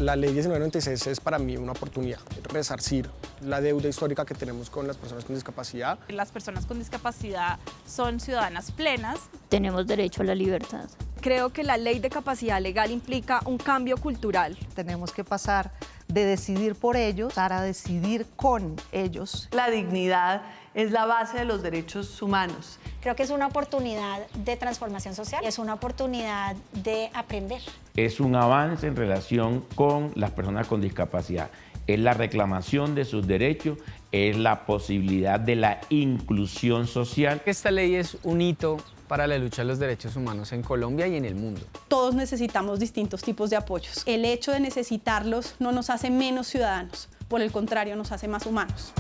La ley 1996 es para mí una oportunidad de resarcir la deuda histórica que tenemos con las personas con discapacidad. Las personas con discapacidad son ciudadanas plenas. Tenemos derecho a la libertad. Creo que la ley de capacidad legal implica un cambio cultural. Tenemos que pasar de decidir por ellos a decidir con ellos. La dignidad es la base de los derechos humanos. Creo que es una oportunidad de transformación social, es una oportunidad de aprender. Es un avance en relación con las personas con discapacidad. Es la reclamación de sus derechos, es la posibilidad de la inclusión social. Esta ley es un hito para la lucha de los derechos humanos en Colombia y en el mundo. Todos necesitamos distintos tipos de apoyos. El hecho de necesitarlos no nos hace menos ciudadanos, por el contrario, nos hace más humanos.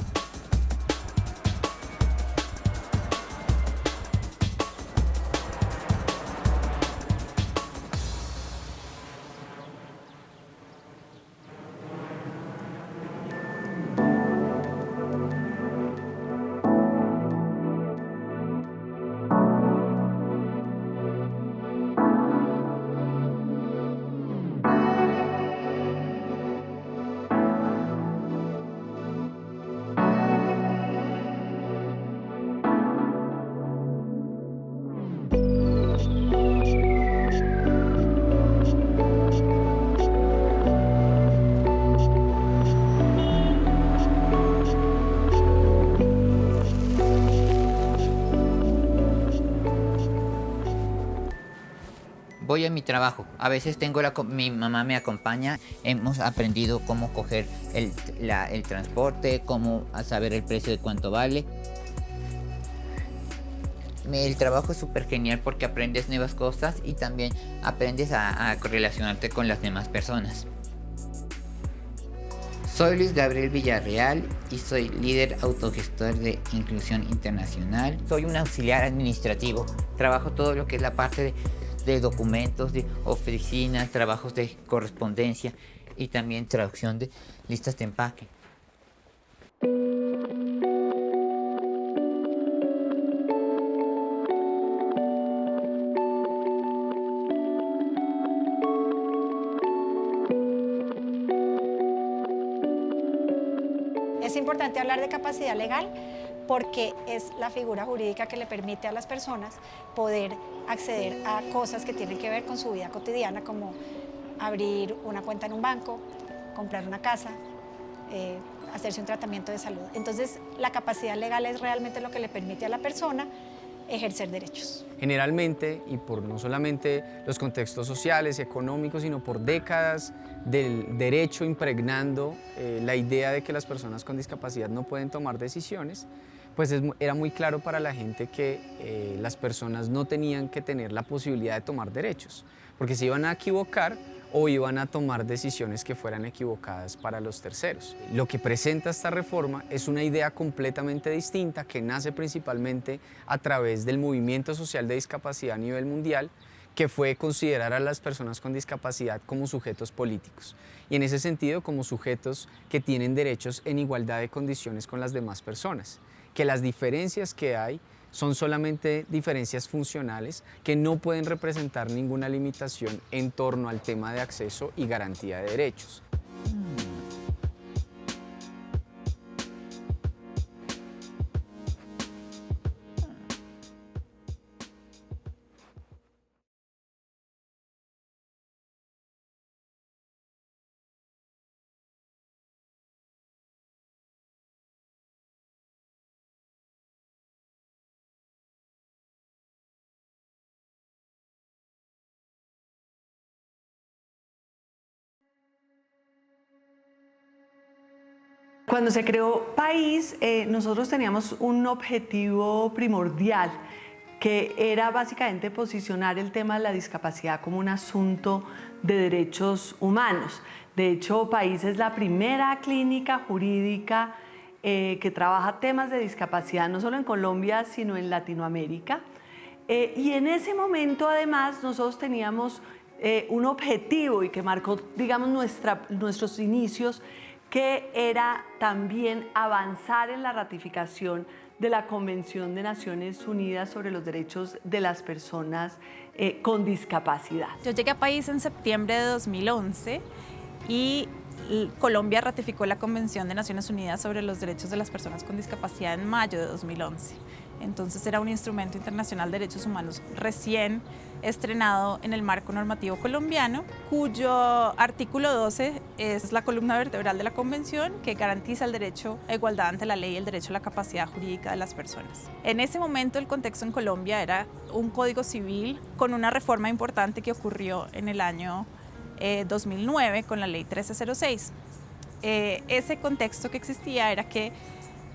Voy a mi trabajo, a veces mi mamá me acompaña, hemos aprendido cómo coger el transporte, cómo saber el precio de cuánto vale. El trabajo es súper genial porque aprendes nuevas cosas y también aprendes a correlacionarte con las demás personas. Soy Luis Gabriel Villarreal y soy líder autogestor de Inclusión Internacional. Soy un auxiliar administrativo, trabajo todo lo que es la parte de documentos, de oficinas, trabajos de correspondencia y también traducción de listas de empaque. Es importante hablar de capacidad legal porque es la figura jurídica que le permite a las personas poder acceder a cosas que tienen que ver con su vida cotidiana, como abrir una cuenta en un banco, comprar una casa, hacerse un tratamiento de salud. Entonces, la capacidad legal es realmente lo que le permite a la persona ejercer derechos. Generalmente, y por no solamente los contextos sociales y económicos, sino por décadas del derecho impregnando la idea de que las personas con discapacidad no pueden tomar decisiones, pues era muy claro para la gente que las personas no tenían que tener la posibilidad de tomar derechos, porque se iban a equivocar o iban a tomar decisiones que fueran equivocadas para los terceros. Lo que presenta esta reforma es una idea completamente distinta que nace principalmente a través del movimiento social de discapacidad a nivel mundial, que fue considerar a las personas con discapacidad como sujetos políticos y en ese sentido como sujetos que tienen derechos en igualdad de condiciones con las demás personas, que las diferencias que hay son solamente diferencias funcionales que no pueden representar ninguna limitación en torno al tema de acceso y garantía de derechos. Cuando se creó País, nosotros teníamos un objetivo primordial, que era básicamente posicionar el tema de la discapacidad como un asunto de derechos humanos. De hecho, País es la primera clínica jurídica que trabaja temas de discapacidad, no solo en Colombia, sino en Latinoamérica. Y en ese momento, además, nosotros teníamos un objetivo y que marcó, digamos, nuestros inicios, que era también avanzar en la ratificación de la Convención de Naciones Unidas sobre los Derechos de las Personas con Discapacidad. Yo llegué a País en septiembre de 2011 y Colombia ratificó la Convención de Naciones Unidas sobre los Derechos de las Personas con Discapacidad en mayo de 2011. Entonces era un instrumento internacional de derechos humanos recién estrenado en el marco normativo colombiano, cuyo artículo 12 es la columna vertebral de la Convención, que garantiza el derecho a igualdad ante la ley y el derecho a la capacidad jurídica de las personas. En ese momento el contexto en Colombia era un código civil con una reforma importante que ocurrió en el año 2009 con la ley 1306. Ese contexto que existía era que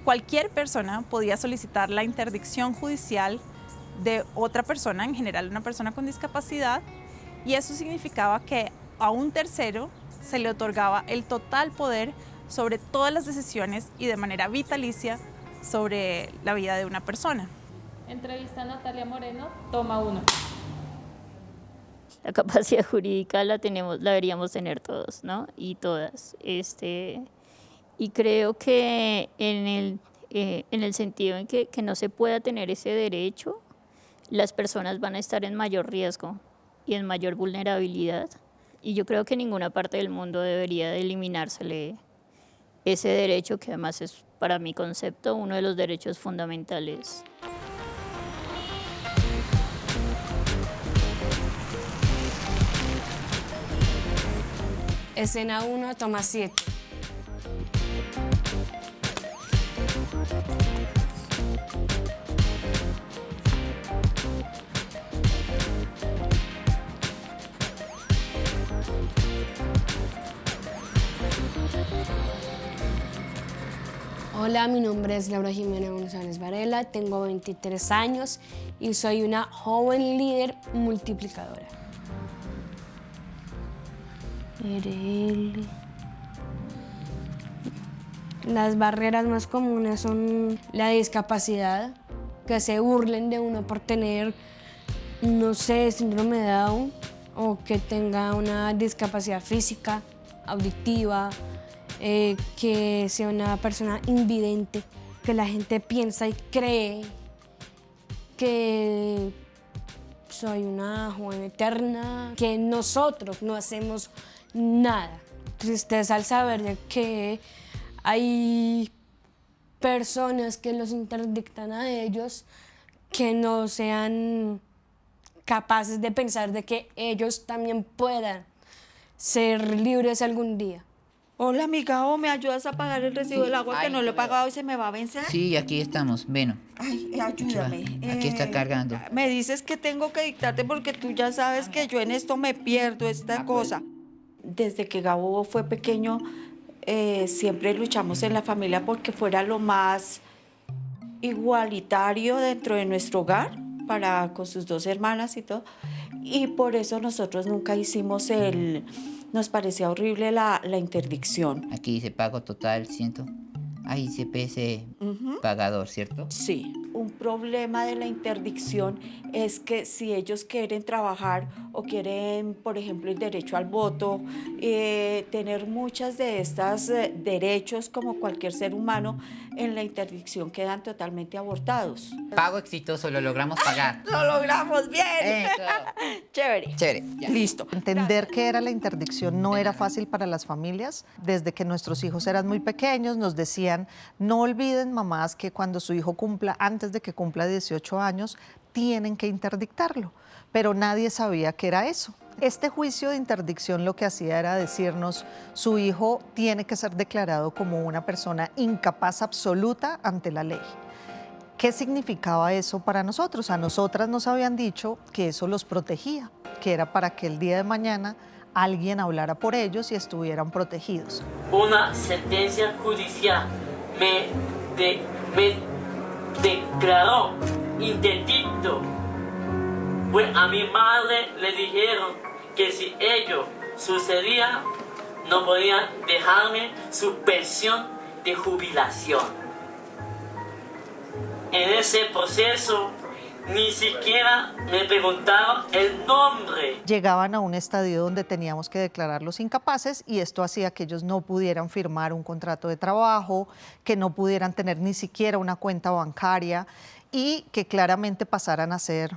cualquier persona podía solicitar la interdicción judicial de otra persona, en general una persona con discapacidad, y eso significaba que a un tercero se le otorgaba el total poder sobre todas las decisiones y de manera vitalicia sobre la vida de una persona. Entrevista a Natalia Moreno, toma 1. La capacidad jurídica la deberíamos tener todos, ¿no? Y todas. Y creo que en el sentido en que no se pueda tener ese derecho, las personas van a estar en mayor riesgo y en mayor vulnerabilidad. Y yo creo que en ninguna parte del mundo debería de eliminársele ese derecho, que además es, para mi concepto, uno de los derechos fundamentales. Escena 1, toma 7. Hola, mi nombre es Laura Jimena González Varela, tengo 23 años y soy una joven líder multiplicadora. Las barreras más comunes son la discapacidad, que se burlen de uno por tener, no sé, síndrome de Down, o que tenga una discapacidad física, auditiva, que sea una persona invidente, que la gente piensa y cree que soy una joven eterna, que nosotros no hacemos nada. Tristeza al saber de que hay personas que los interdictan a ellos, que no sean capaces de pensar de que ellos también puedan ser libres algún día. Hola, amiga, ¿me ayudas a pagar el recibo del agua que no lo he pagado y se me va a vencer? Sí, aquí estamos, bueno. Ay, ayúdame. Aquí está cargando. Me dices que tengo que dictarte porque tú ya sabes que yo en esto me pierdo, esta cosa. Desde que Gabo fue pequeño, siempre luchamos en la familia porque fuera lo más igualitario dentro de nuestro hogar, con sus 2 hermanas y todo. Y por eso nosotros nunca hicimos nos parecía horrible la interdicción. Aquí dice pago total, siento. Ahí dice PS pagador, ¿cierto? Sí. Un problema de la interdicción es que si ellos quieren trabajar o quieren, por ejemplo, el derecho al voto, tener muchas de estas derechos como cualquier ser humano, en la interdicción quedan totalmente abortados. Pago exitoso, lo logramos pagar. ¡Lo logramos bien! Eso. Chévere. Chévere. Ya. Listo. Entender qué era la interdicción no era fácil para las familias. Desde que nuestros hijos eran muy pequeños nos decían, no olviden, mamás, que cuando su hijo cumpla, antes de que cumpla 18 años, tienen que interdictarlo. Pero nadie sabía qué era eso. Este juicio de interdicción lo que hacía era decirnos, su hijo tiene que ser declarado como una persona incapaz absoluta ante la ley. ¿Qué significaba eso para nosotros? A nosotras nos habían dicho que eso los protegía, que era para que el día de mañana alguien hablara por ellos y estuvieran protegidos. Una sentencia judicial me declaró interdicto. Pues a mi madre le dijeron que si ello sucedía, no podían dejarme su pensión de jubilación. En ese proceso, ni siquiera me preguntaron el nombre. Llegaban a un estadio donde teníamos que declararlos incapaces y esto hacía que ellos no pudieran firmar un contrato de trabajo, que no pudieran tener ni siquiera una cuenta bancaria y que claramente pasaran a ser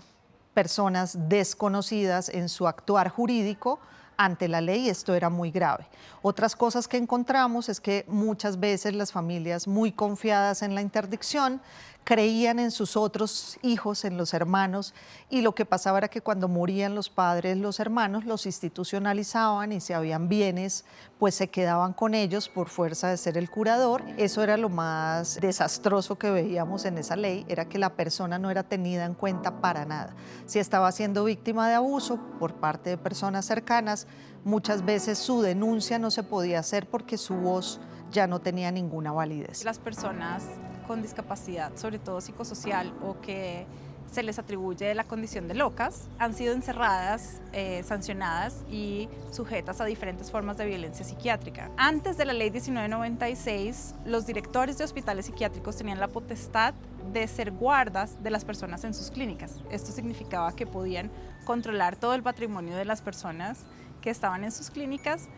personas desconocidas en su actuar jurídico ante la ley esto era muy grave. Otras cosas que encontramos es que muchas veces las familias muy confiadas en la interdicción creían en sus otros hijos, en los hermanos, y lo que pasaba era que cuando morían los padres, los hermanos, los institucionalizaban y si habían bienes, pues se quedaban con ellos por fuerza de ser el curador. Eso era lo más desastroso que veíamos en esa ley, era que la persona no era tenida en cuenta para nada. Si estaba siendo víctima de abuso por parte de personas cercanas, muchas veces su denuncia no se podía hacer porque su voz ya no tenía ninguna validez. Las personas con discapacidad, sobre todo psicosocial, o que se les atribuye la condición de locas, han sido encerradas, sancionadas y sujetas a diferentes formas de violencia psiquiátrica. Antes de la ley 1996, los directores de hospitales psiquiátricos tenían la potestad de ser guardas de las personas en sus clínicas. Esto significaba que podían controlar todo el patrimonio de las personas que estaban en sus clínicas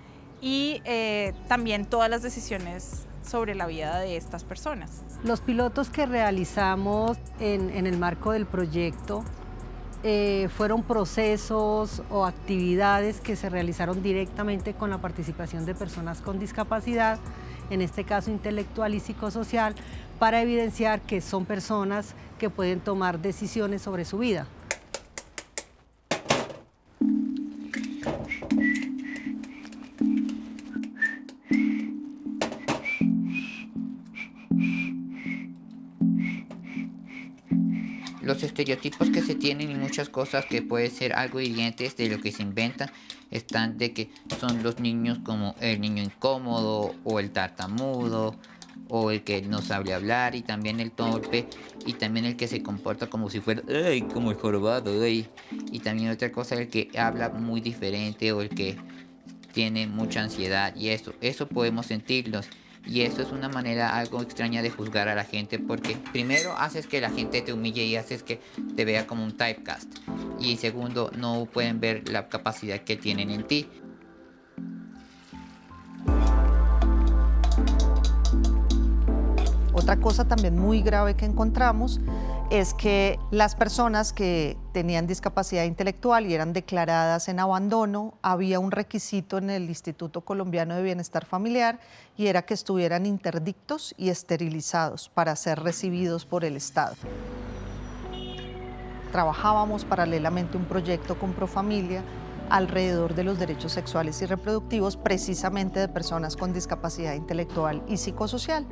y también todas las decisiones sobre la vida de estas personas. Los pilotos que realizamos en el marco del proyecto fueron procesos o actividades que se realizaron directamente con la participación de personas con discapacidad, en este caso intelectual y psicosocial, para evidenciar que son personas que pueden tomar decisiones sobre su vida. Los estereotipos que se tienen y muchas cosas que pueden ser algo hirientes de lo que se inventan están de que son los niños como el niño incómodo o el tartamudo o el que no sabe hablar y también el torpe y también el que se comporta como si fuera ¡ay! Como el jorobado ¡ay! Y también otra cosa el que habla muy diferente o el que tiene mucha ansiedad y eso podemos sentirlos. Y eso es una manera algo extraña de juzgar a la gente porque primero haces que la gente te humille y haces que te vea como un typecast. Y segundo, no pueden ver la capacidad que tienen en ti. Otra cosa también muy grave que encontramos es que las personas que tenían discapacidad intelectual y eran declaradas en abandono, había un requisito en el Instituto Colombiano de Bienestar Familiar y era que estuvieran interdictos y esterilizados para ser recibidos por el Estado. Trabajábamos paralelamente un proyecto con Profamilia alrededor de los derechos sexuales y reproductivos precisamente de personas con discapacidad intelectual y psicosocial.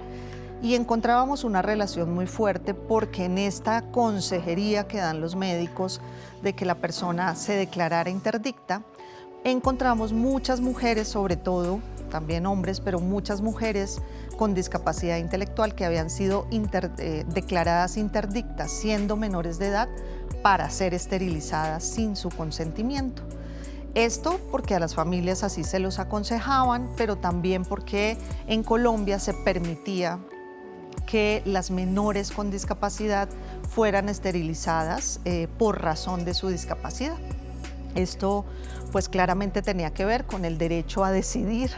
Y encontrábamos una relación muy fuerte porque en esta consejería que dan los médicos de que la persona se declarara interdicta, encontramos muchas mujeres, sobre todo, también hombres, pero muchas mujeres con discapacidad intelectual que habían sido declaradas interdictas siendo menores de edad para ser esterilizadas sin su consentimiento. Esto porque a las familias así se los aconsejaban, pero también porque en Colombia se permitía que las menores con discapacidad fueran esterilizadas por razón de su discapacidad. Esto pues claramente tenía que ver con el derecho a decidir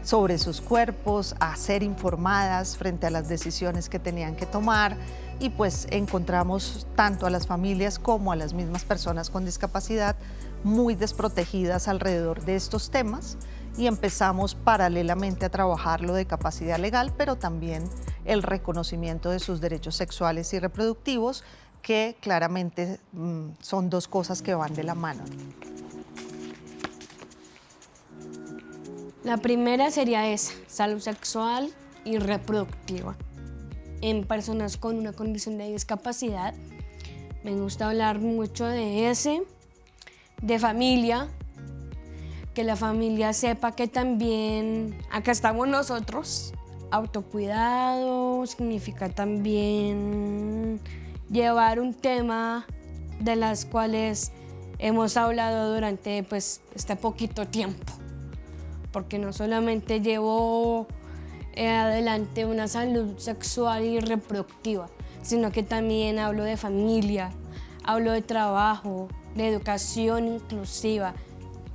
sobre sus cuerpos, a ser informadas frente a las decisiones que tenían que tomar y pues encontramos tanto a las familias como a las mismas personas con discapacidad muy desprotegidas alrededor de estos temas y empezamos paralelamente a trabajar lo de capacidad legal, pero también el reconocimiento de sus derechos sexuales y reproductivos, que claramente son dos cosas que van de la mano. La primera sería esa, salud sexual y reproductiva. En personas con una condición de discapacidad, me gusta hablar mucho de ese, de familia, que la familia sepa que también acá estamos nosotros. Autocuidado significa también llevar un tema de las cuales hemos hablado durante este poquito tiempo, porque no solamente llevo adelante una salud sexual y reproductiva, sino que también hablo de familia, hablo de trabajo, de educación inclusiva.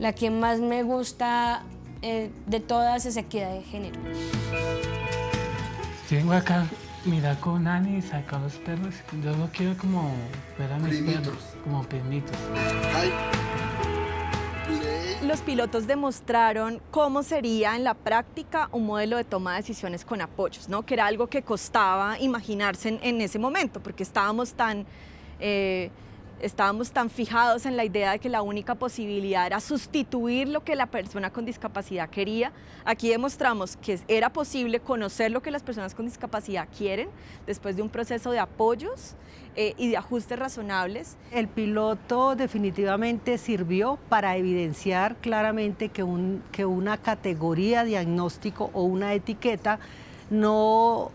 La que más me gusta de todas es equidad de género. Vengo acá, mira con Ani y saca a los perros. Yo no quiero como ver a mis perros, como primitos. los pilotos demostraron cómo sería en la práctica un modelo de toma de decisiones con apoyos, ¿no? Que era algo que costaba imaginarse en ese momento, porque estábamos tan fijados en la idea de que la única posibilidad era sustituir lo que la persona con discapacidad quería. Aquí demostramos que era posible conocer lo que las personas con discapacidad quieren después de un proceso de apoyos y de ajustes razonables. El piloto definitivamente sirvió para evidenciar claramente que una categoría diagnóstico o una etiqueta no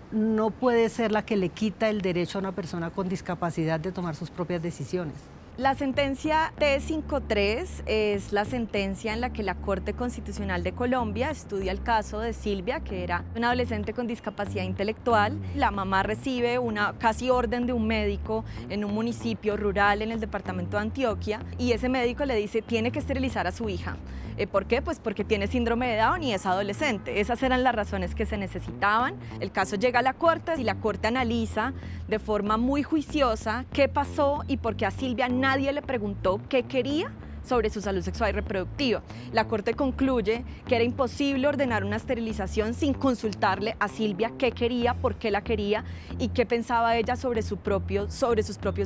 puede ser la que le quita el derecho a una persona con discapacidad de tomar sus propias decisiones. La sentencia T53 es la sentencia en la que la Corte Constitucional de Colombia estudia el caso de Silvia, que era una adolescente con discapacidad intelectual. La mamá recibe una casi orden de un médico en un municipio rural en el departamento de Antioquia y ese médico le dice tiene que esterilizar a su hija. ¿Por qué? Pues porque tiene síndrome de Down y es adolescente. Esas eran las razones que se necesitaban. El caso llega a la Corte y la Corte analiza de forma muy juiciosa qué pasó y por qué a Silvia nadie le preguntó qué quería sobre su salud sexual y reproductiva. La Corte concluye que era imposible ordenar una esterilización sin consultarle a Silvia qué quería, por qué la quería y qué pensaba ella sobre sus propios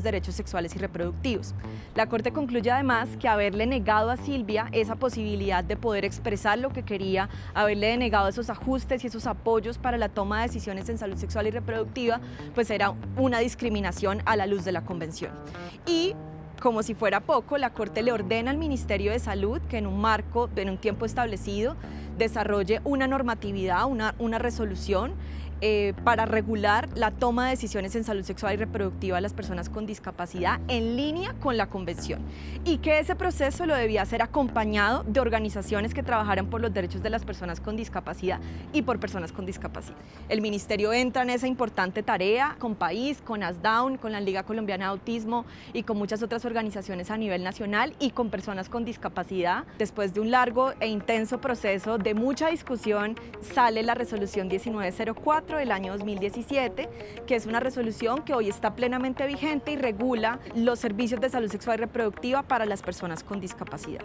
derechos sexuales y reproductivos. La Corte concluye además que haberle negado a Silvia esa posibilidad de poder expresar lo que quería, haberle denegado esos ajustes y esos apoyos para la toma de decisiones en salud sexual y reproductiva, pues era una discriminación a la luz de la Convención. Y como si fuera poco, la Corte le ordena al Ministerio de Salud que en un tiempo establecido, desarrolle una normatividad, una resolución para regular la toma de decisiones en salud sexual y reproductiva de las personas con discapacidad en línea con la Convención y que ese proceso lo debía hacer acompañado de organizaciones que trabajaran por los derechos de las personas con discapacidad y por personas con discapacidad. El Ministerio entra en esa importante tarea con País, con ASDAUN, con la Liga Colombiana de Autismo y con muchas otras organizaciones a nivel nacional y con personas con discapacidad. Después de un largo e intenso proceso de mucha discusión, sale la resolución 1904 del año 2017, que es una resolución que hoy está plenamente vigente y regula los servicios de salud sexual y reproductiva para las personas con discapacidad.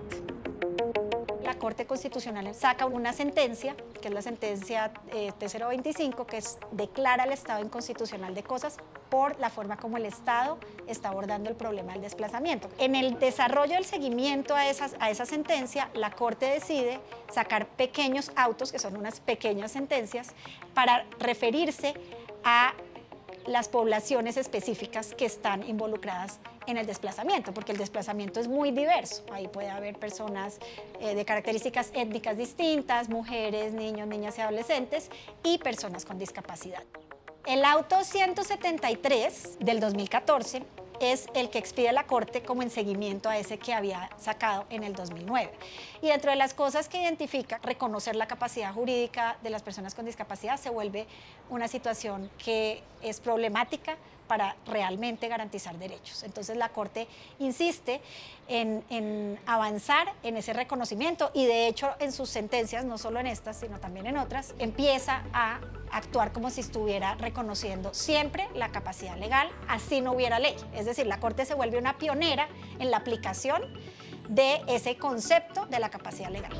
La Corte Constitucional saca una sentencia, que es la sentencia T025, que declara el estado inconstitucional de cosas por la forma como el Estado está abordando el problema del desplazamiento. En el desarrollo del seguimiento a esa sentencia, la Corte decide sacar pequeños autos, que son unas pequeñas sentencias, para referirse a las poblaciones específicas que están involucradas en el desplazamiento, porque el desplazamiento es muy diverso. Ahí puede haber personas de características étnicas distintas, mujeres, niños, niñas y adolescentes y personas con discapacidad. El auto 173 del 2014 es el que expide la Corte como en seguimiento a ese que había sacado en el 2009. Y dentro de las cosas que identifica, reconocer la capacidad jurídica de las personas con discapacidad se vuelve una situación que es problemática para realmente garantizar derechos. Entonces la Corte insiste en avanzar en ese reconocimiento y de hecho en sus sentencias, no solo en estas, sino también en otras, empieza a actuar como si estuviera reconociendo siempre la capacidad legal, así no hubiera ley. Es decir, la Corte se vuelve una pionera en la aplicación de ese concepto de la capacidad legal.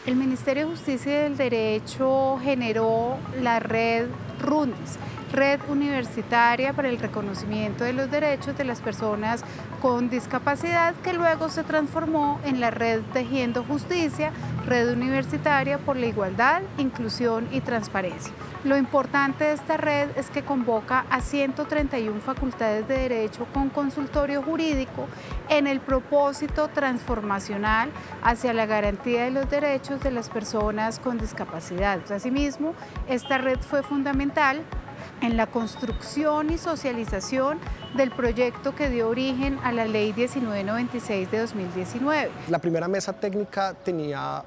El Ministerio de Justicia y del Derecho generó la red RUNDIS, Red Universitaria para el Reconocimiento de los Derechos de las Personas con Discapacidad, que luego se transformó en la Red Tejiendo Justicia, Red Universitaria por la Igualdad, Inclusión y Transparencia. Lo importante de esta red es que convoca a 131 facultades de derecho con consultorio jurídico en el propósito transformacional hacia la garantía de los derechos de las personas con discapacidad. Asimismo, esta red fue fundamental en la construcción y socialización del proyecto que dio origen a la Ley 1996 de 2019. La primera mesa técnica tenía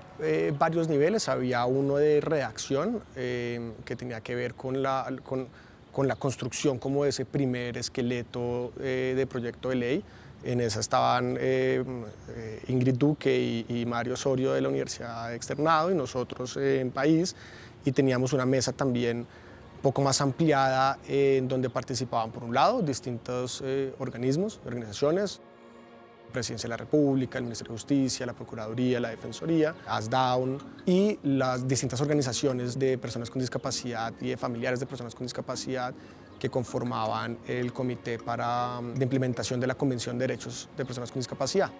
varios niveles. Había uno de redacción que tenía que ver con con la construcción como de ese primer esqueleto de proyecto de ley. En esa estaban Ingrid Duque y Mario Osorio de la Universidad Externado y nosotros en País, y teníamos una mesa también un poco más ampliada en donde participaban por un lado distintos organismos, organizaciones, Presidencia de la República, el Ministerio de Justicia, la Procuraduría, la Defensoría, ASDAUN y las distintas organizaciones de personas con discapacidad y de familiares de personas con discapacidad que conformaban el Comité de Implementación de la Convención de Derechos de Personas con Discapacidad.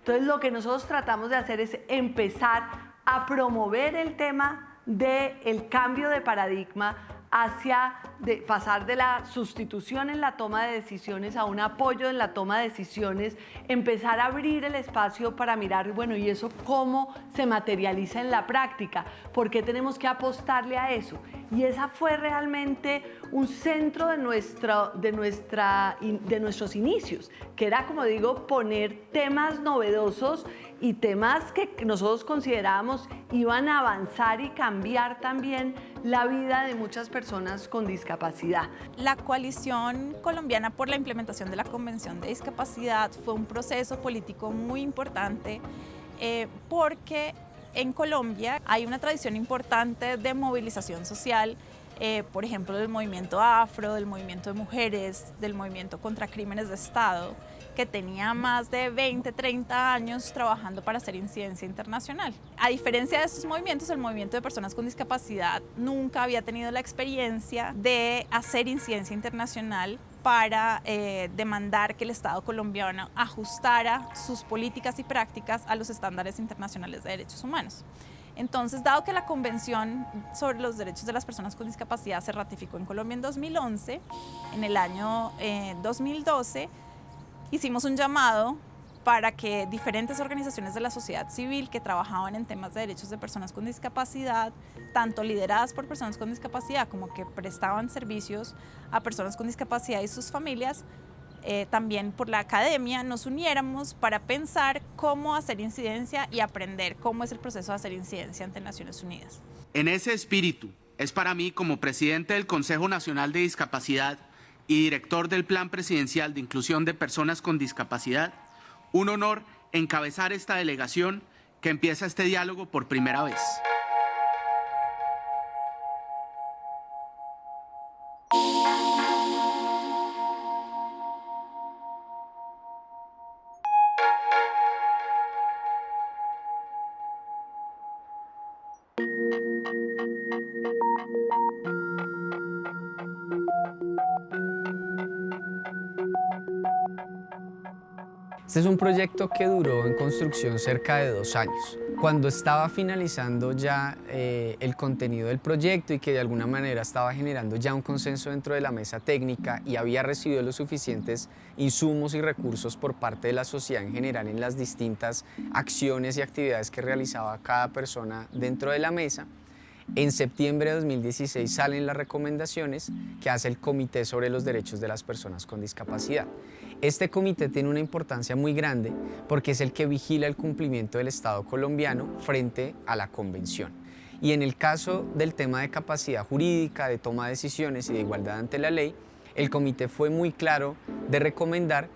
Entonces lo que nosotros tratamos de hacer es empezar a promover el tema del cambio de paradigma hacia pasar de la sustitución en la toma de decisiones a un apoyo en la toma de decisiones, empezar a abrir el espacio para mirar, bueno, ¿y eso cómo se materializa en la práctica? ¿Por qué tenemos que apostarle a eso? Y esa fue realmente un centro de nuestros inicios, que era, como digo, poner temas novedosos y temas que nosotros considerábamos iban a avanzar y cambiar también la vida de muchas personas con discapacidad. La Coalición Colombiana por la Implementación de la Convención de Discapacidad fue un proceso político muy importante porque en Colombia hay una tradición importante de movilización social, por ejemplo, del movimiento afro, del movimiento de mujeres, del movimiento contra crímenes de Estado, que tenía más de 20, 30 años trabajando para hacer incidencia internacional. A diferencia de estos movimientos, el movimiento de personas con discapacidad nunca había tenido la experiencia de hacer incidencia internacional para demandar que el Estado colombiano ajustara sus políticas y prácticas a los estándares internacionales de derechos humanos. Entonces, dado que la Convención sobre los Derechos de las Personas con Discapacidad se ratificó en Colombia en 2011, en el año 2012, hicimos un llamado para que diferentes organizaciones de la sociedad civil que trabajaban en temas de derechos de personas con discapacidad, tanto lideradas por personas con discapacidad como que prestaban servicios a personas con discapacidad y sus familias, también por la academia, nos uniéramos para pensar cómo hacer incidencia y aprender cómo es el proceso de hacer incidencia ante Naciones Unidas. En ese espíritu, es para mí, como presidente del Consejo Nacional de Discapacidad y director del Plan Presidencial de Inclusión de Personas con Discapacidad, un honor encabezar esta delegación que empieza este diálogo por primera vez. Este es un proyecto que duró en construcción cerca de 2 años. Cuando estaba finalizando ya el contenido del proyecto y que de alguna manera estaba generando ya un consenso dentro de la mesa técnica y había recibido los suficientes insumos y recursos por parte de la sociedad en general en las distintas acciones y actividades que realizaba cada persona dentro de la mesa, en septiembre de 2016 salen las recomendaciones que hace el Comité sobre los Derechos de las Personas con Discapacidad. Este comité tiene una importancia muy grande porque es el que vigila el cumplimiento del Estado colombiano frente a la Convención. Y en el caso del tema de capacidad jurídica, de toma de decisiones y de igualdad ante la ley, el comité fue muy claro de recomendar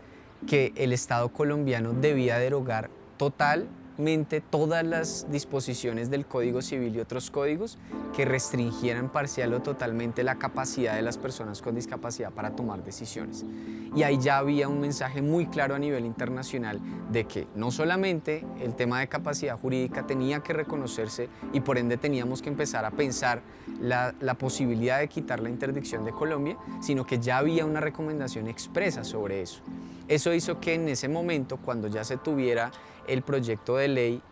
que el Estado colombiano debía derogar totalmente todas las disposiciones del Código Civil y otros códigos que restringieran parcial o totalmente la capacidad de las personas con discapacidad para tomar decisiones. Y ahí ya había un mensaje muy claro a nivel internacional de que no solamente el tema de capacidad jurídica tenía que reconocerse y por ende teníamos que empezar a pensar la posibilidad de quitar la interdicción de Colombia, sino que ya había una recomendación expresa sobre eso. Eso hizo que en ese momento, cuando ya se tuviera el proyecto de ley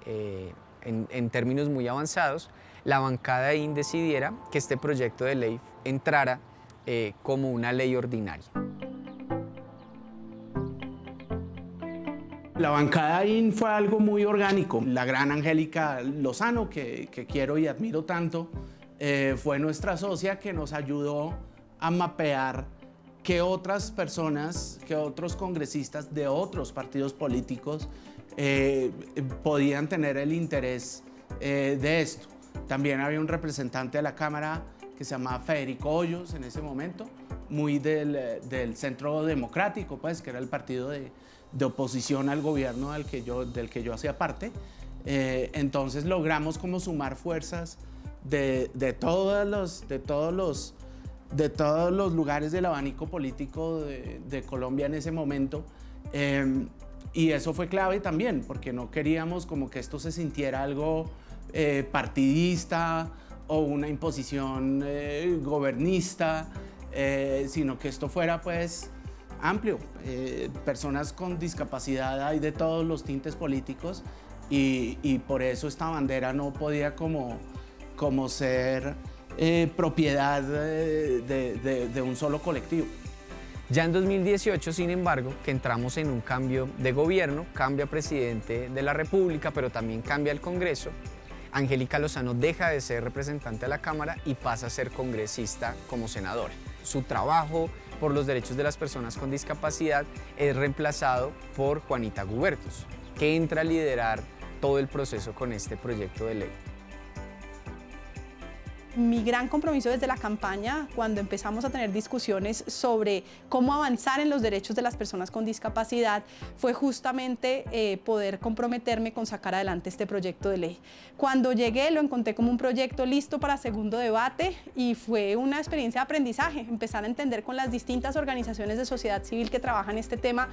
en términos muy avanzados, la bancada ahí decidiera que este proyecto de ley entrara como una ley ordinaria. La bancada IN fue algo muy orgánico. La gran Angélica Lozano, que quiero y admiro tanto, fue nuestra socia que nos ayudó a mapear que otras personas, que otros congresistas de otros partidos políticos podían tener el interés de esto. También había un representante de la Cámara que se llamaba Federico Hoyos en ese momento, muy del Centro Democrático, pues, que era el partido de oposición al gobierno del que yo hacía parte. Entonces logramos como sumar fuerzas de todos los lugares del abanico político de Colombia en ese momento. Y eso fue clave también, porque no queríamos como que esto se sintiera algo partidista o una imposición gobernista, sino que esto fuera pues amplio. Personas con discapacidad hay de todos los tintes políticos y por eso esta bandera no podía como ser propiedad de un solo colectivo. Ya en 2018, sin embargo, que entramos en un cambio de gobierno, cambia presidente de la República, pero también cambia el Congreso, Angélica Lozano deja de ser representante de la Cámara y pasa a ser congresista como senadora. Su trabajo por los derechos de las personas con discapacidad es reemplazado por Juanita Gubertus, que entra a liderar todo el proceso con este proyecto de ley. Mi gran compromiso desde la campaña, cuando empezamos a tener discusiones sobre cómo avanzar en los derechos de las personas con discapacidad, fue justamente poder comprometerme con sacar adelante este proyecto de ley. Cuando llegué lo encontré como un proyecto listo para segundo debate y fue una experiencia de aprendizaje, empezar a entender con las distintas organizaciones de sociedad civil que trabajan este tema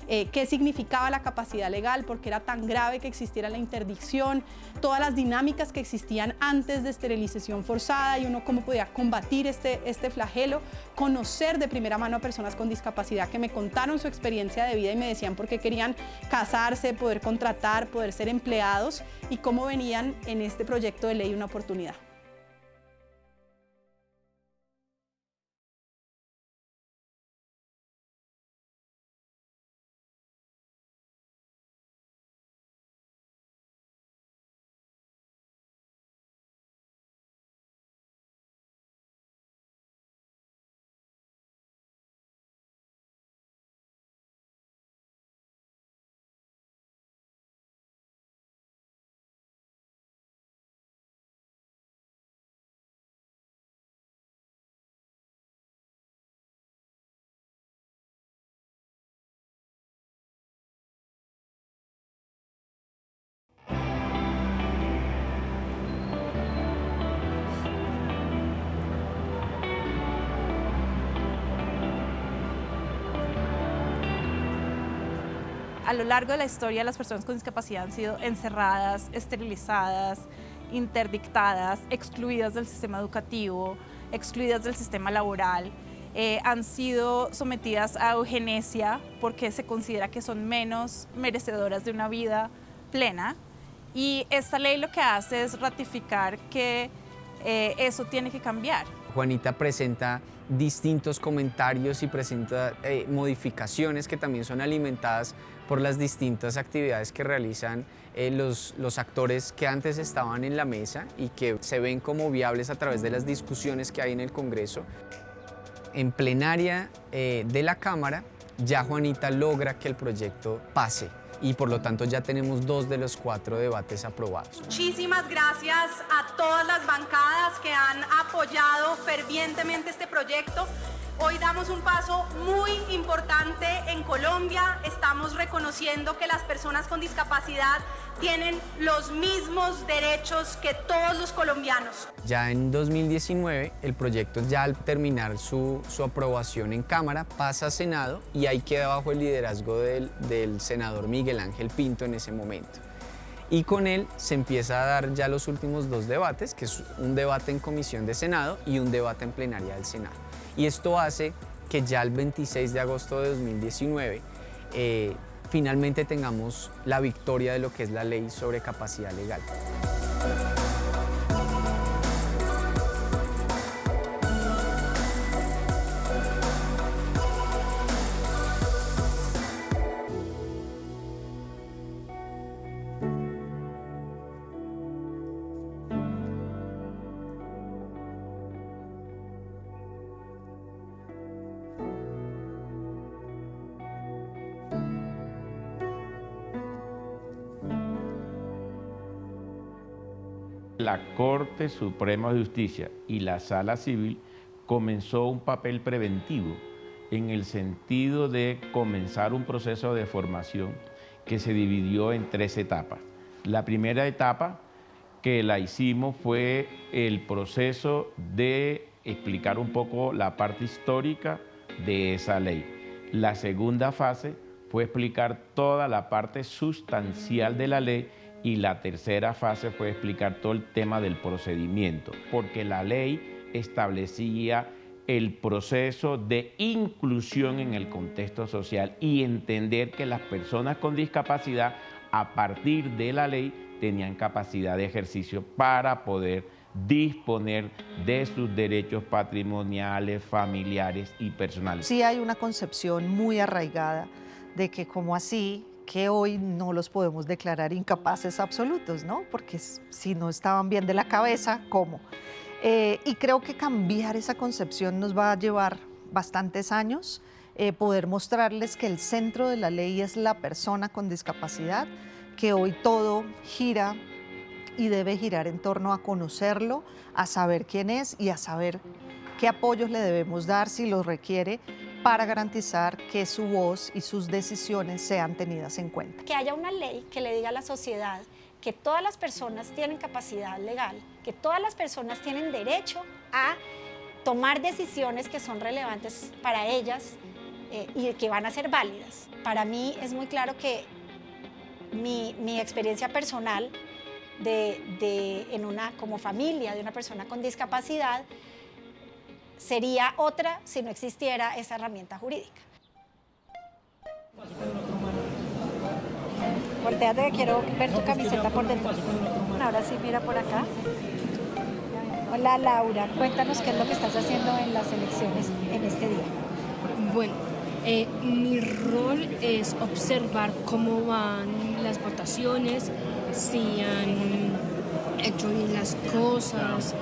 qué significaba la capacidad legal, por qué era tan grave que existiera la interdicción, todas las dinámicas que existían antes de esterilización forzada y uno cómo podía combatir este flagelo, conocer de primera mano a personas con discapacidad que me contaron su experiencia de vida y me decían por qué querían casarse, poder contratar, poder ser empleados y cómo venían en este proyecto de ley una oportunidad. A lo largo de la historia, las personas con discapacidad han sido encerradas, esterilizadas, interdictadas, excluidas del sistema educativo, excluidas del sistema laboral, han sido sometidas a eugenesia porque se considera que son menos merecedoras de una vida plena. Y esta ley lo que hace es ratificar que eso tiene que cambiar. Juanita presenta distintos comentarios y presenta modificaciones que también son alimentadas por las distintas actividades que realizan los actores que antes estaban en la mesa y que se ven como viables a través de las discusiones que hay en el Congreso. En plenaria de la Cámara, ya Juanita logra que el proyecto pase y por lo tanto ya tenemos 2 de los 4 debates aprobados. Muchísimas gracias a todas las bancadas que han apoyado fervientemente este proyecto. Hoy damos un paso muy importante en Colombia. Estamos reconociendo que las personas con discapacidad tienen los mismos derechos que todos los colombianos. Ya en 2019, el proyecto, ya al terminar su aprobación en Cámara, pasa a Senado y ahí queda bajo el liderazgo del senador Miguel Ángel Pinto en ese momento. Y con él se empieza a dar ya los últimos 2 debates, que es un debate en comisión de Senado y un debate en plenaria del Senado. Y esto hace que ya el 26 de agosto de 2019 finalmente tengamos la victoria de lo que es la ley sobre capacidad legal. La Corte Suprema de Justicia y la Sala Civil comenzó un papel preventivo en el sentido de comenzar un proceso de formación que se dividió en 3 etapas. La primera etapa que la hicimos fue el proceso de explicar un poco la parte histórica de esa ley. La segunda fase fue explicar toda la parte sustancial de la ley y la tercera fase fue explicar todo el tema del procedimiento, porque la ley establecía el proceso de inclusión en el contexto social y entender que las personas con discapacidad, a partir de la ley, tenían capacidad de ejercicio para poder disponer de sus derechos patrimoniales, familiares y personales. Sí hay una concepción muy arraigada de que como así, que hoy no los podemos declarar incapaces absolutos, ¿no? Porque si no estaban bien de la cabeza, ¿cómo? Y creo que cambiar esa concepción nos va a llevar bastantes años, poder mostrarles que el centro de la ley es la persona con discapacidad, que hoy todo gira y debe girar en torno a conocerlo, a saber quién es y a saber qué apoyos le debemos dar si los requiere para garantizar que su voz y sus decisiones sean tenidas en cuenta. Que haya una ley que le diga a la sociedad que todas las personas tienen capacidad legal, que todas las personas tienen derecho a tomar decisiones que son relevantes para ellas y que van a ser válidas. Para mí es muy claro que mi experiencia personal como familia de una persona con discapacidad sería otra si no existiera esa herramienta jurídica. Voltéate que quiero ver tu camiseta por dentro. Ahora sí, mira por acá. Hola Laura, cuéntanos qué es lo que estás haciendo en las elecciones en este día. Bueno, mi rol es observar cómo van las votaciones, si han hecho bien las cosas,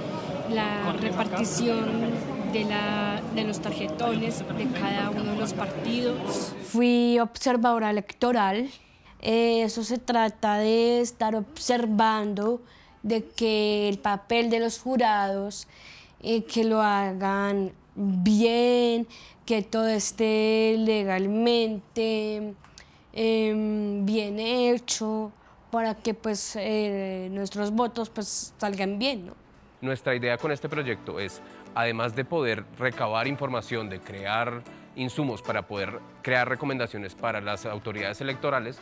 la repartición de los tarjetones de cada uno de los partidos. Fui observadora electoral. Eso se trata de estar observando de que el papel de los jurados, que lo hagan bien, que todo esté legalmente bien hecho, para que pues nuestros votos pues salgan bien, ¿no? Nuestra idea con este proyecto es, además de poder recabar información, de crear insumos para poder crear recomendaciones para las autoridades electorales,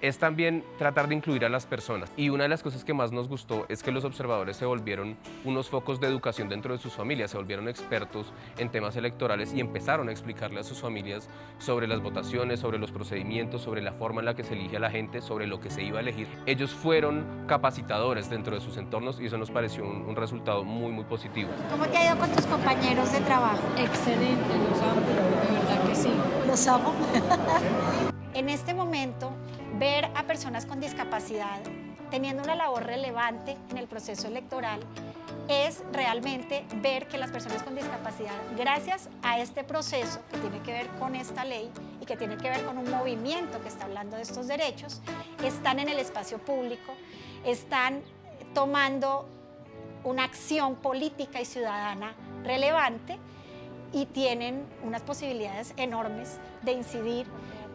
es también tratar de incluir a las personas. Y una de las cosas que más nos gustó es que los observadores se volvieron unos focos de educación dentro de sus familias, se volvieron expertos en temas electorales y empezaron a explicarle a sus familias sobre las votaciones, sobre los procedimientos, sobre la forma en la que se elige a la gente, sobre lo que se iba a elegir. Ellos fueron capacitadores dentro de sus entornos y eso nos pareció un resultado muy, muy positivo. ¿Cómo te ha ido con tus compañeros de trabajo? Excelente, los amo, de verdad que sí. Los amo. En este momento, ver a personas con discapacidad teniendo una labor relevante en el proceso electoral es realmente ver que las personas con discapacidad, gracias a este proceso que tiene que ver con esta ley y que tiene que ver con un movimiento que está hablando de estos derechos, están en el espacio público, están tomando una acción política y ciudadana relevante y tienen unas posibilidades enormes de incidir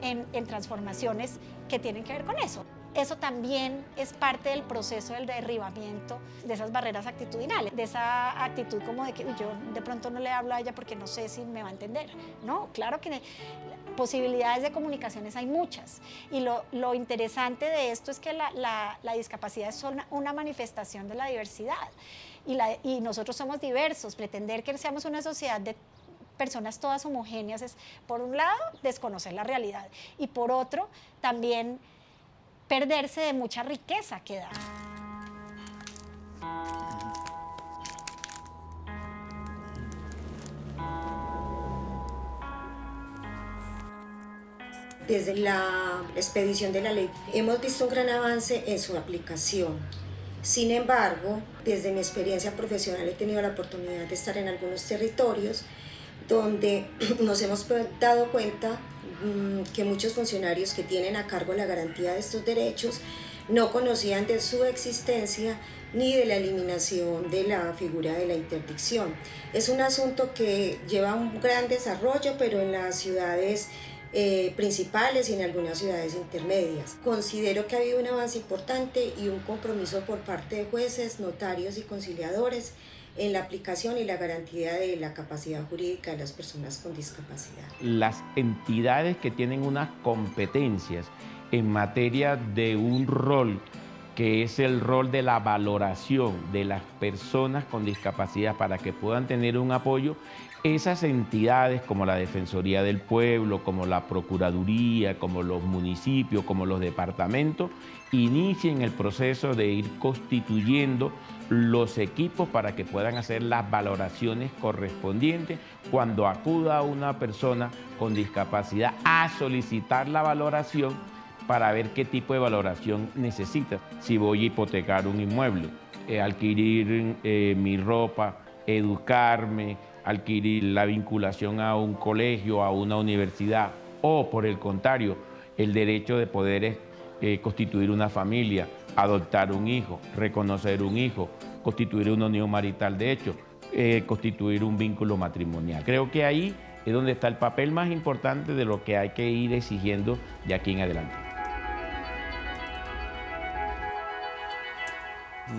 en transformaciones que tienen que ver con eso. Eso también es parte del proceso del derribamiento de esas barreras actitudinales, de esa actitud como de que yo de pronto no le hablo a ella porque no sé si me va a entender. No, claro que posibilidades de comunicaciones hay muchas y lo interesante de esto es que la discapacidad es una manifestación de la diversidad y nosotros somos diversos. Pretender que seamos una sociedad de personas todas homogéneas es, por un lado, desconocer la realidad y por otro, también perderse de mucha riqueza que da. Desde la expedición de la ley hemos visto un gran avance en su aplicación. Sin embargo, desde mi experiencia profesional he tenido la oportunidad de estar en algunos territorios donde nos hemos dado cuenta que muchos funcionarios que tienen a cargo la garantía de estos derechos no conocían de su existencia ni de la eliminación de la figura de la interdicción. Es un asunto que lleva un gran desarrollo, pero en las ciudades principales y en algunas ciudades intermedias. Considero que ha habido un avance importante y un compromiso por parte de jueces, notarios y conciliadores en la aplicación y la garantía de la capacidad jurídica de las personas con discapacidad. Las entidades que tienen unas competencias en materia de un rol que es el rol de la valoración de las personas con discapacidad para que puedan tener un apoyo, esas entidades como la Defensoría del Pueblo, como la Procuraduría, como los municipios, como los departamentos, inicien el proceso de ir constituyendo los equipos para que puedan hacer las valoraciones correspondientes cuando acuda una persona con discapacidad a solicitar la valoración para ver qué tipo de valoración necesita. Si voy a hipotecar un inmueble, adquirir mi ropa, educarme, adquirir la vinculación a un colegio, a una universidad, o por el contrario, el derecho de poder constituir una familia, adoptar un hijo, reconocer un hijo, constituir una unión marital de hecho, constituir un vínculo matrimonial. Creo que ahí es donde está el papel más importante de lo que hay que ir exigiendo de aquí en adelante.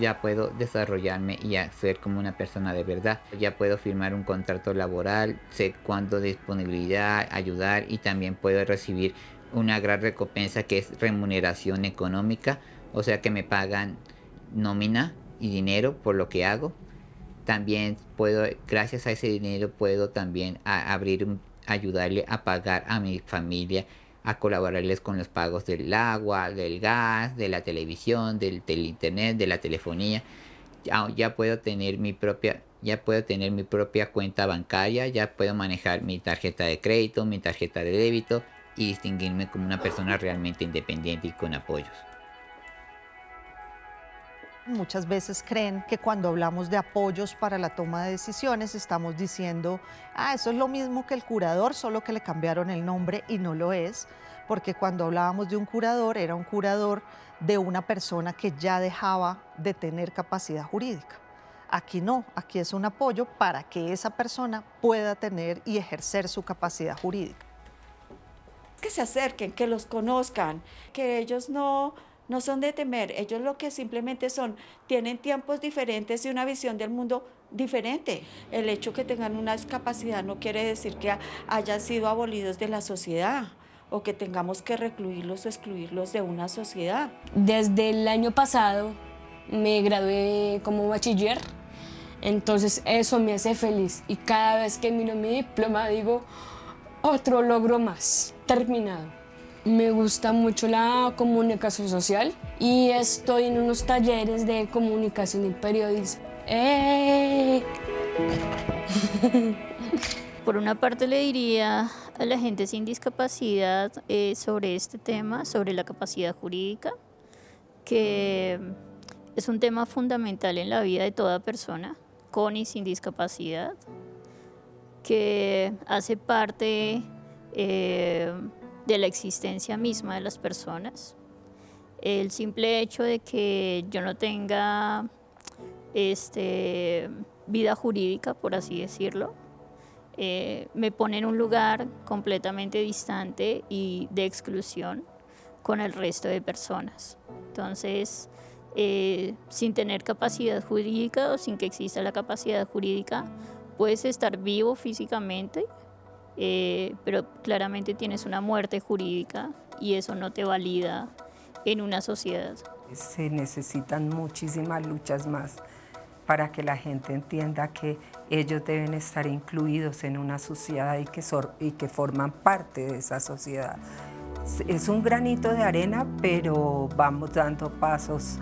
Ya puedo desarrollarme y ser como una persona de verdad. Ya puedo firmar un contrato laboral, sé cuándo disponibilidad, ayudar, y también puedo recibir una gran recompensa que es remuneración económica, o sea que me pagan nómina y dinero por lo que hago. También puedo, gracias a ese dinero, puedo también ayudarle a pagar a mi familia, a colaborarles con los pagos del agua, del gas, de la televisión, del internet, de la telefonía. Ya puedo tener mi propia cuenta bancaria, ya puedo manejar mi tarjeta de crédito, mi tarjeta de débito y distinguirme como una persona realmente independiente y con apoyos. Muchas veces creen que cuando hablamos de apoyos para la toma de decisiones estamos diciendo, eso es lo mismo que el curador, solo que le cambiaron el nombre, y no lo es, porque cuando hablábamos de un curador, era un curador de una persona que ya dejaba de tener capacidad jurídica. Aquí no, aquí es un apoyo para que esa persona pueda tener y ejercer su capacidad jurídica. Que se acerquen, que los conozcan, que ellos no son de temer, ellos lo que simplemente tienen tiempos diferentes y una visión del mundo diferente. El hecho que tengan una discapacidad no quiere decir que hayan sido abolidos de la sociedad o que tengamos que recluirlos o excluirlos de una sociedad. Desde el año pasado me gradué como bachiller, entonces eso me hace feliz y cada vez que miro mi diploma digo, otro logro más, terminado. Me gusta mucho la comunicación social y estoy en unos talleres de comunicación y periodismo. Por una parte le diría a la gente sin discapacidad sobre este tema, sobre la capacidad jurídica, que es un tema fundamental en la vida de toda persona, con y sin discapacidad, que hace parte de la existencia misma de las personas. El simple hecho de que yo no tenga vida jurídica, por así decirlo, me pone en un lugar completamente distante y de exclusión con el resto de personas. Entonces, sin tener capacidad jurídica o sin que exista la capacidad jurídica, puedes estar vivo físicamente, pero claramente tienes una muerte jurídica y eso no te valida en una sociedad. Se necesitan muchísimas luchas más para que la gente entienda que ellos deben estar incluidos en una sociedad y que forman parte de esa sociedad. Es un granito de arena, pero vamos dando pasos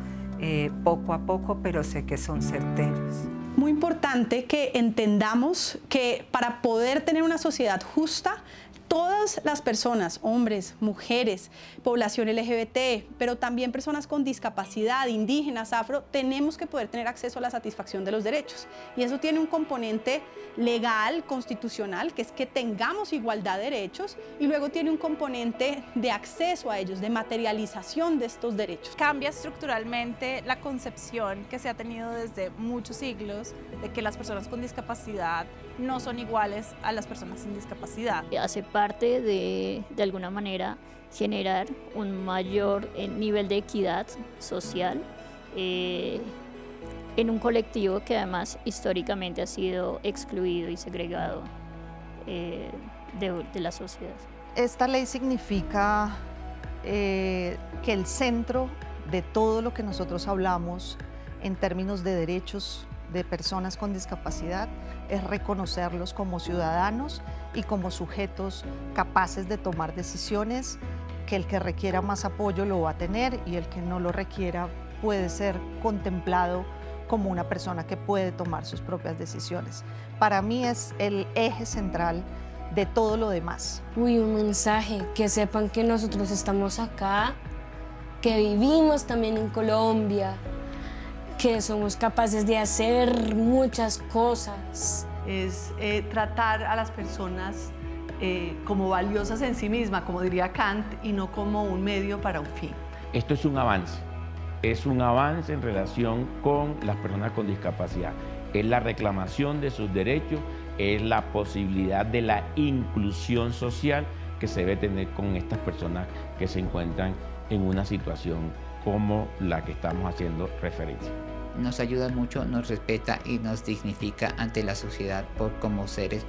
poco a poco, pero sé que son certeros. Muy importante que entendamos que para poder tener una sociedad justa todas las personas, hombres, mujeres, población LGBT, pero también personas con discapacidad, indígenas, afro, tenemos que poder tener acceso a la satisfacción de los derechos. Y eso tiene un componente legal, constitucional, que es que tengamos igualdad de derechos, y luego tiene un componente de acceso a ellos, de materialización de estos derechos. Cambia estructuralmente la concepción que se ha tenido desde muchos siglos de que las personas con discapacidad no son iguales a las personas sin discapacidad. Hace parte de alguna manera, generar un mayor nivel de equidad social en un colectivo que además históricamente ha sido excluido y segregado de la sociedad. Esta ley significa que el centro de todo lo que nosotros hablamos en términos de derechos de personas con discapacidad es reconocerlos como ciudadanos y como sujetos capaces de tomar decisiones, que el que requiera más apoyo lo va a tener y el que no lo requiera puede ser contemplado como una persona que puede tomar sus propias decisiones. Para mí es el eje central de todo lo demás. Un mensaje, que sepan que nosotros estamos acá, que vivimos también en Colombia, que somos capaces de hacer muchas cosas. Es tratar a las personas como valiosas en sí mismas, como diría Kant, y no como un medio para un fin. Esto es un avance en relación con las personas con discapacidad. Es la reclamación de sus derechos, es la posibilidad de la inclusión social que se debe tener con estas personas que se encuentran en una situación como la que estamos haciendo referencia. Nos ayuda mucho, nos respeta y nos dignifica ante la sociedad por como seres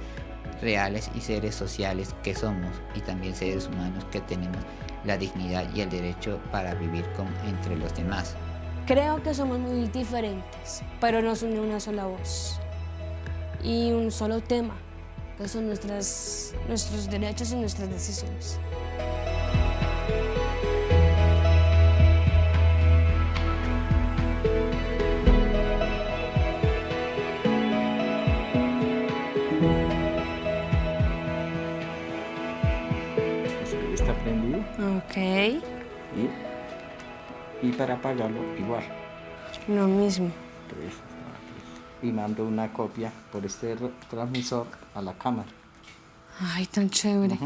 reales y seres sociales que somos, y también seres humanos que tenemos la dignidad y el derecho para vivir entre los demás. Creo que somos muy diferentes, pero nos une una sola voz y un solo tema, que son nuestros derechos y nuestras decisiones. Está prendido. Ok. Y para apagarlo igual. Lo mismo. Y mando una copia por este transmisor a la cámara. Ay, tan chévere.